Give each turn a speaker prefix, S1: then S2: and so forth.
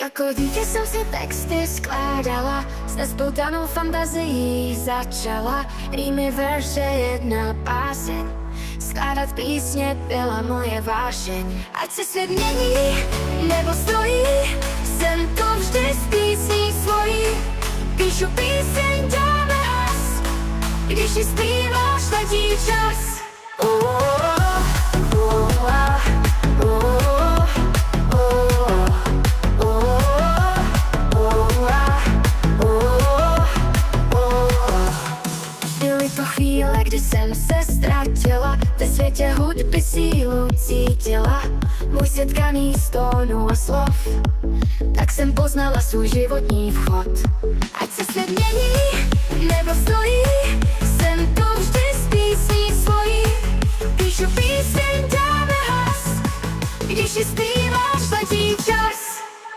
S1: Jako dítě jsem si texty skládala, s nespoutanou fantazií začala. Rýmy, verše, jedna báseň, skládat písně byla moje vášeň. Ať se svět mění, nebo stojí, jsem to vždy s písní svojí. Píšu píseň, dáme hlas, když ji zpíváš, letí čas. Byly to chvíle, kdy jsem se ztratila, ve světě hudby sílu cítila. Můj setkaný z tónů a slov, tak jsem poznala svůj životní vchod. Ať se svět mění, nebo stojí,